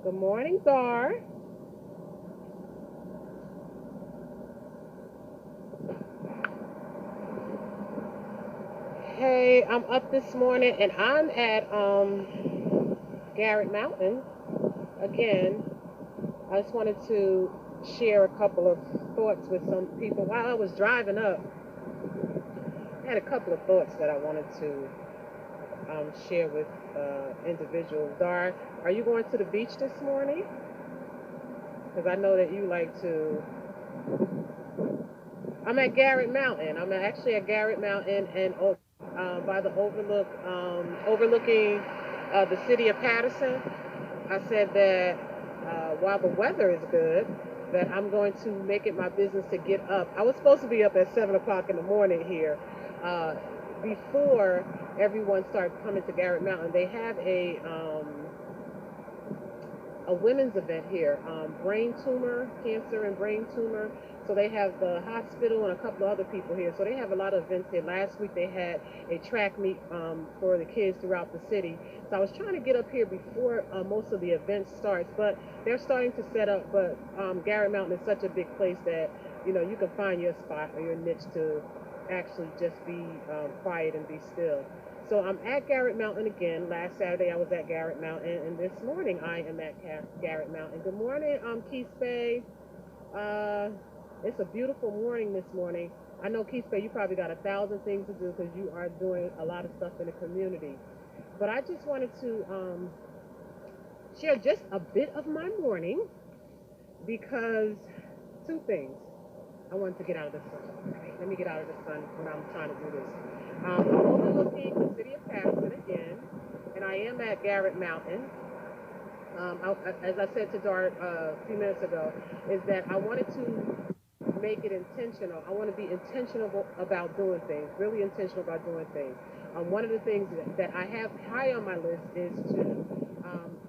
Good morning, Dar. Hey, I'm up this morning and I'm at Garrett Mountain again. I just wanted to share a couple of thoughts with some people while I was driving up. I had a couple of thoughts that I wanted to share with individuals. Dar, are you going to the beach this morning? Because I know that you like to. I'm at Garrett Mountain. I'm actually at Garrett Mountain and by the overlooking the city of Patterson. I said that while the weather is good, that I'm going to make it my business to get up. I was supposed to be up at 7 o'clock in the morning here, uh, before everyone started coming to Garrett Mountain. They have a women's event here, brain tumor, cancer and brain tumor. So they have the hospital and a couple of other people here. So they have a lot of events here. Last week they had a track meet for the kids throughout the city. So I was trying to get up here before most of the events starts, but they're starting to set up. But Garrett Mountain is such a big place that you can find your spot or your niche to actually just be quiet and be still. So I'm at Garrett Mountain again. Last Saturday I was at Garrett Mountain, and this morning I am at Garrett Mountain. Good morning, Keith Bay. Uh, it's a beautiful morning this morning. I know Keith Bay, you probably got 1,000 things to do because you are doing a lot of stuff in the community. But I just wanted to share just a bit of my morning because two things. I wanted to get out of the sun. Right, let me get out of the sun when I'm trying to do this. I'm overlooking the city of Patterson again, and I am at Garrett Mountain. As I said to Dart a few minutes ago, is that I wanted to make it intentional. I want to be intentional about doing things, really intentional about doing things. One of the things that I have high on my list is to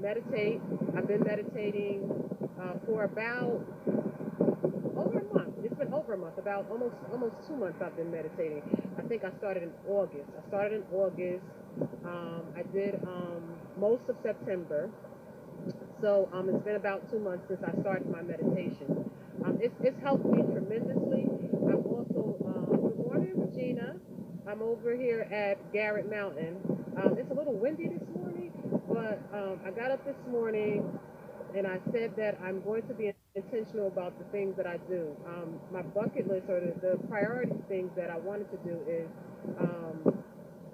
meditate. I've been meditating for about over a month. It's been over a month, about almost 2 months I've been meditating. I think I started in August. I did most of September. So it's been about 2 months since I started my meditation. It's helped me tremendously. I'm also, good morning, Regina. I'm over here at Garrett Mountain. It's a little windy this morning, but I got up this morning and I said that I'm going to be intentional about the things that I do. My bucket list or the priority things that I wanted to do is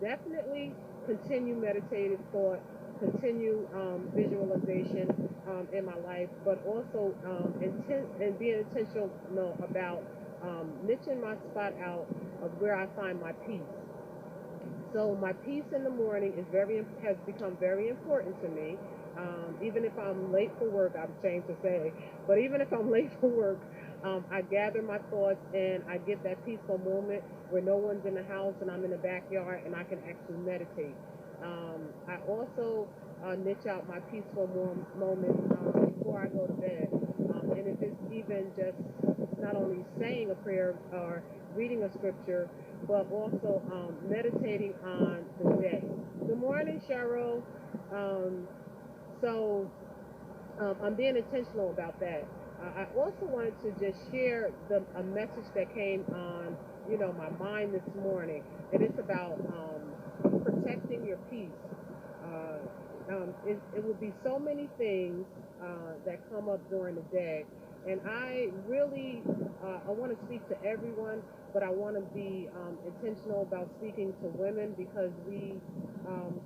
definitely continue meditative thought, continue visualization in my life, but also and being intentional about niching my spot out of where I find my peace. So my peace in the morning has become very important to me. Even if I'm late for work, I'm ashamed to say, but even if I'm late for work, I gather my thoughts and I get that peaceful moment where no one's in the house and I'm in the backyard and I can actually meditate. I also niche out my peaceful moments before I go to bed. And if it's even just not only saying a prayer or reading a scripture, but also meditating on the day. Good morning, Cheryl. Um, so I'm being intentional about that. I also wanted to just share a message that came on, my mind this morning, and it's about protecting your peace. It will be so many things that come up during the day, and I really I want to speak to everyone, but I want to be intentional about speaking to women because um,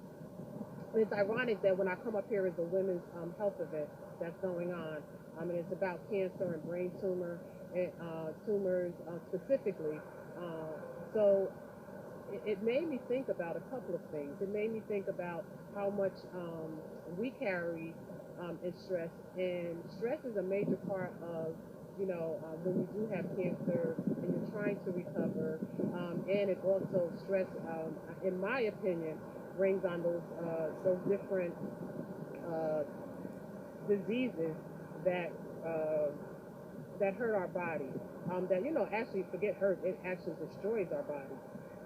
it's ironic that when I come up here is a women's health event that's going on. And it's about cancer and brain tumors specifically. So it made me think about a couple of things. It made me think about how much we carry in stress, and stress is a major part of when you do have cancer and you're trying to recover, and it also stress, in my opinion, brings on those different uh, diseases that uh, that hurt our body. That actually forget hurt, it actually destroys our body.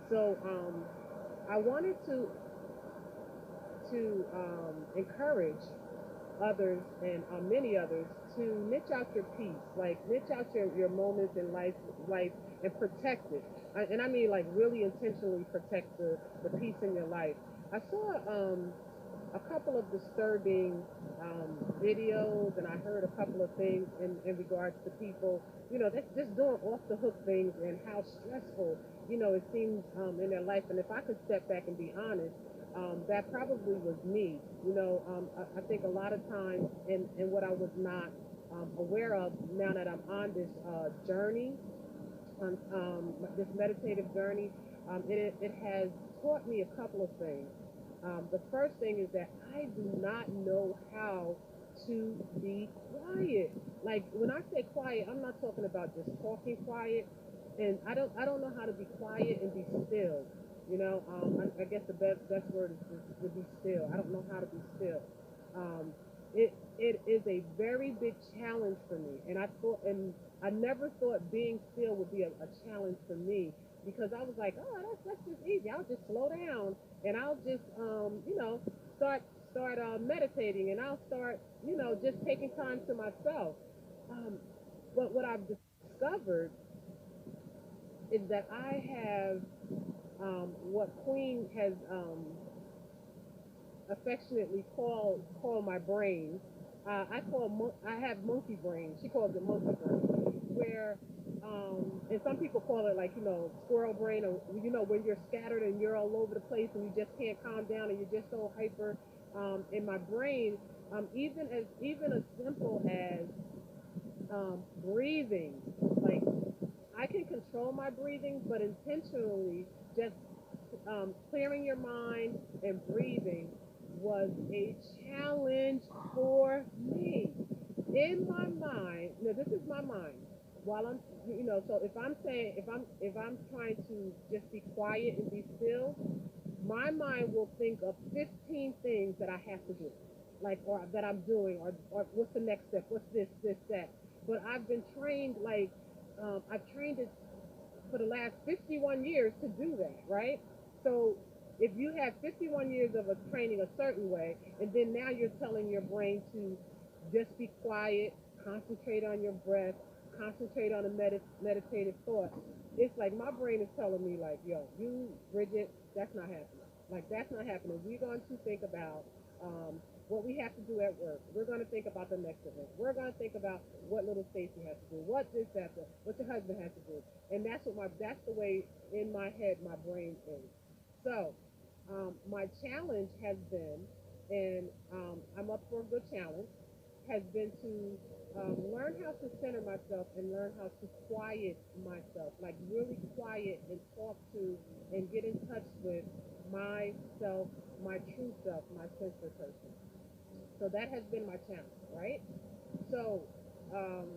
So I wanted to encourage others and many others to niche out your peace, like niche out your moments in life and protect it. And I mean like really intentionally protect the peace in your life. I saw a couple of disturbing videos, and I heard a couple of things in regards to people, that's just doing off the hook things and how stressful, it seems in their life. And if I could step back and be honest, that probably was me. I think a lot of times, and what I was not aware of now that I'm on this journey, on this meditative journey, it has taught me a couple of things. The first thing is that I do not know how to be quiet. Like when I say quiet, I'm not talking about just talking quiet, and I don't know how to be quiet and be still. I guess the best word is to be still. I don't know how to be still. Um, it is a very big challenge for me, and I never thought being still would be a challenge for me because I was like, oh, that's just easy. I'll just slow down and I'll just start meditating, and I'll start just taking time to myself. Um, but what I've discovered is that I have what Queen has affectionately call my brain. I have monkey brain. She calls it monkey brain, where and some people call it like squirrel brain, or when you're scattered and you're all over the place and you just can't calm down and you're just so hyper. In my brain, even as simple as breathing, like I can control my breathing, but intentionally just clearing your mind and breathing was a challenge for me. In my mind, now this is my mind. While I'm, so if I'm trying to just be quiet and be still, my mind will think of 15 things that I have to do, like, or that I'm doing, or what's the next step, what's this, that. But I've been trained, like, I've trained it for the last 51 years to do that, right? So if you have 51 years of a training a certain way, and then now you're telling your brain to just be quiet, concentrate on your breath, concentrate on a meditative thought, it's like my brain is telling me, like, yo, you, Bridget, that's not happening. Like, that's not happening. We're going to think about what we have to do at work. We're going to think about the next event. We're going to think about what little Stacy has to do, what this, that, what your husband has to do. And that's the way in my head my brain is. So my challenge has been, and I'm up for a good challenge, has been to learn how to center myself and learn how to quiet myself, like really quiet and talk to and get in touch with myself, my true self, my sensor person. So that has been my challenge, right? So, um,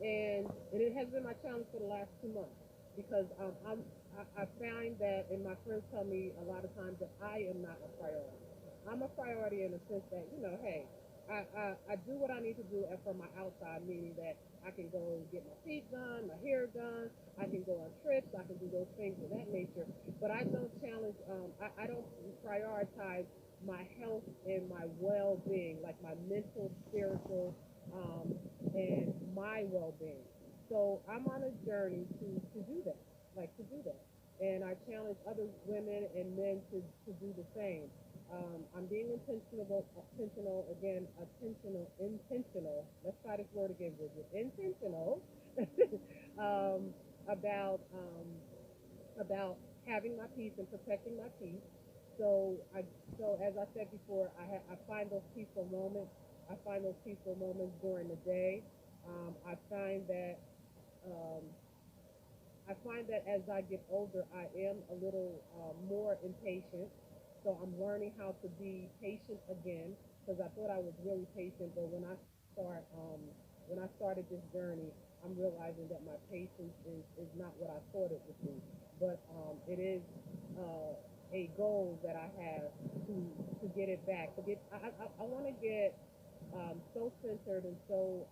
and it has been my challenge for the last 2 months because I find that, and my friends tell me a lot of times that I am not a priority. I'm a priority in the sense that hey, I do what I need to do for my outside, meaning that I can go and get my feet done, my hair done, I can go on trips, I can do those things of that nature. But I don't challenge, I don't prioritize my health and my well-being, like my mental, spiritual, um, and my well-being. So I'm on a journey to do that, like to do that. And I challenge other women and men to do the same. I'm being intentional. Let's try this word again, Bridget. Intentional um, about about having my peace and protecting my peace. So as I said before, I find those peaceful moments. I find those peaceful moments during the day. I find that um, as I get older, I am a little more impatient. So I'm learning how to be patient again because I thought I was really patient, but when I started this journey, I'm realizing that my patience is not what I thought it would be. But it is a goal that I have to get it back. To get, I want to get so centered and so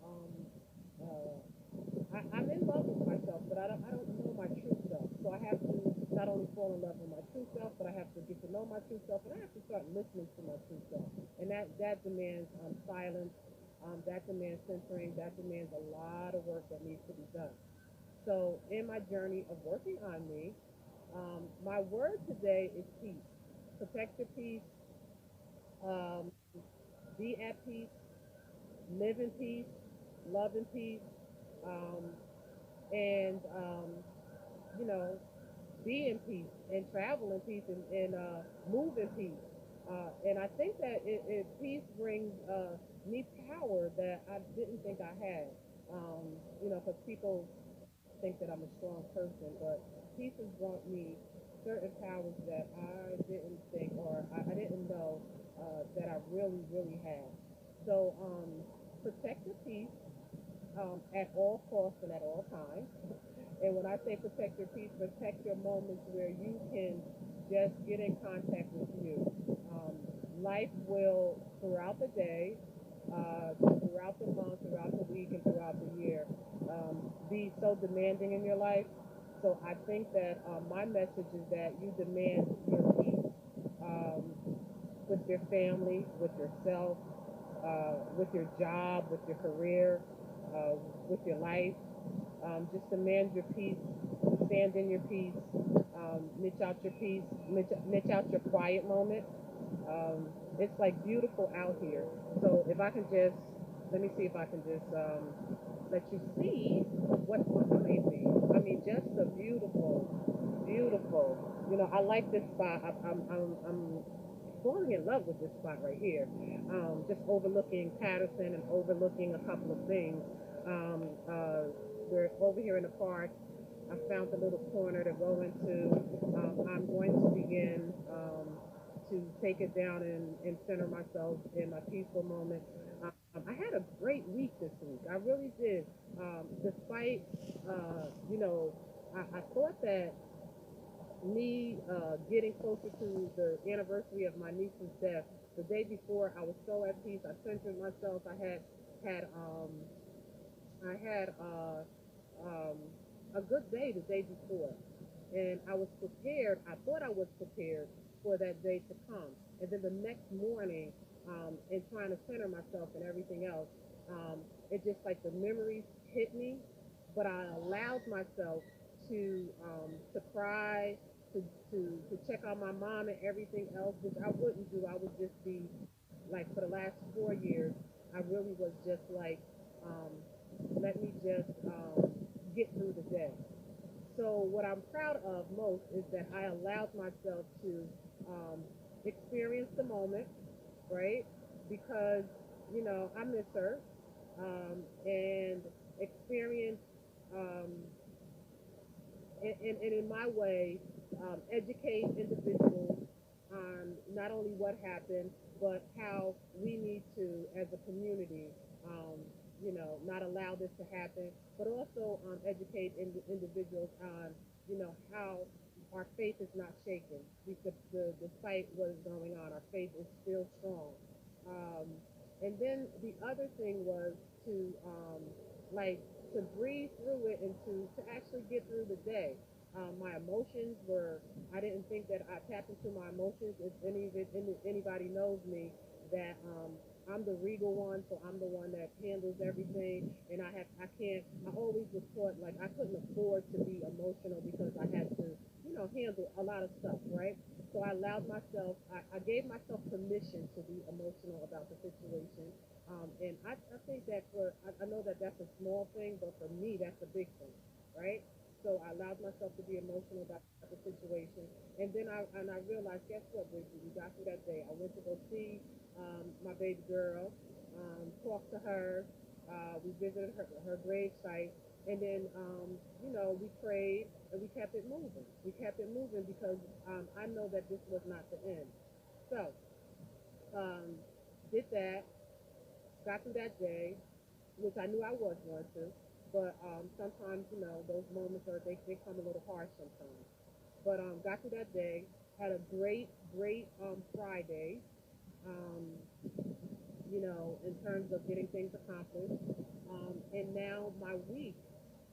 I'm in love with myself, but I don't know my true self. So I have to not only fall in love with my true self, but I have to get to know my true self, and I have to start listening to my true self. And that demands silence, that demands centering, that demands a lot of work that needs to be done. So in my journey of working on me, my word today is peace. Protect your peace, um, be at peace, live in peace, love in peace, um, and you know, be in peace and travel in peace and move in peace. And I think that peace brings me power that I didn't think I had. Um, because people think that I'm a strong person, but peace has brought me certain powers that I didn't think or I didn't know that I really, really had. So protect your peace at all costs and at all times. And when I say protect your peace, protect your moments where you can just get in contact with you. Um, Life will, throughout the day, throughout the month, throughout the week, and throughout the year, be so demanding in your life. So I think that my message is that you demand your peace um, with your family, with yourself, with your job, with your career, uh, with your life. Just demand your peace, stand in your peace, niche out your peace, niche out your quiet moment. Um, it's like beautiful out here. So if I can just, let me see if I can just let you see what's amazing. I mean, just a beautiful, beautiful. I like this spot. I'm falling in love with this spot right here. Just overlooking Patterson and overlooking a couple of things. Um, uh, we're over here in the park. I found a little corner to go into. I'm going to begin to take it down and center myself in my peaceful moment. I had a great week this week. I really did. Despite, you know, I thought that me getting closer to the anniversary of my niece's death, the day before, I was so at peace. I centered myself. Had I had um, a good day the day before, and I was prepared. I thought I was prepared for that day to come, and then the next morning, in trying to center myself and everything else, it just like the memories hit me, but I allowed myself to cry, to to check on my mom and everything else, which I wouldn't do. I would just be like for the last 4 years, I really was just like, um, let me just get through the day. So what I'm proud of most is that I allowed myself to um, experience the moment, right? Because I miss her, and experience um, and in my way, educate individuals on not only what happened, but how we need to, as a community, um, not allow this to happen, but also educate individuals on, how our faith is not shaken. Despite what is going on, our faith is still strong. Um, and then the other thing was to, like, to breathe through it and to actually get through the day. My emotions were, I didn't think that I tapped into my emotions. If anybody knows me, that I'm the regal one, so I'm the one that handles everything. And I can't, I always was taught like I couldn't afford to be emotional because I had to, handle a lot of stuff, right? So I allowed myself, I gave myself permission to be emotional about the situation. And I think that I know that that's a small thing, but for me, that's a big thing, right? So I allowed myself to be emotional about the situation. And then I realized, guess what, Bridget? We got through that day. I went to go see my baby girl, talked to her. We visited her grave site. And then, we prayed and we kept it moving. We kept it moving because I know that this was not the end. So, um, did that, got through that day, which I knew I was going to. But sometimes, those moments they come a little harsh sometimes. But got through that day, had a great, great Friday, um, in terms of getting things accomplished. And now my week.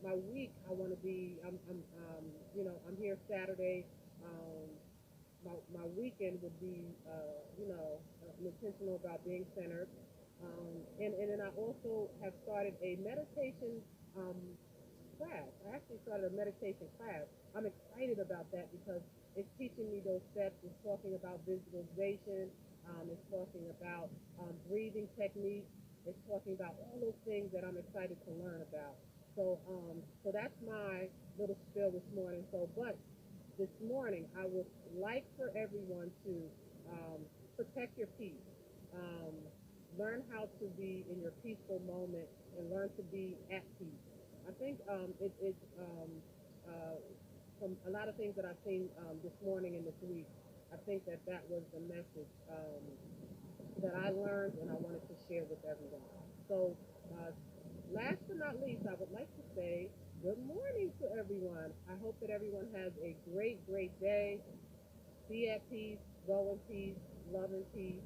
my week, I want to be. I'm here Saturday. Um, my weekend would be, intentional about being centered. And then I also have started a meditation um, class. I actually started a meditation class. I'm excited about that because it's teaching me those steps. It's talking about visualization. It's talking about breathing techniques. It's talking about all those things that I'm excited to learn about. So that's my little spiel this morning. But this morning, I would like for everyone to um, protect your peace. Um, Learn how to be in your peaceful moment and learn to be at peace. I think uh, from a lot of things that I've seen this morning and this week, I think that was the message that I learned and I wanted to share with everyone. So, uh, last but not least, I would like to say good morning to everyone. I hope that everyone has a great, great day. Be at peace, go in peace, love in peace.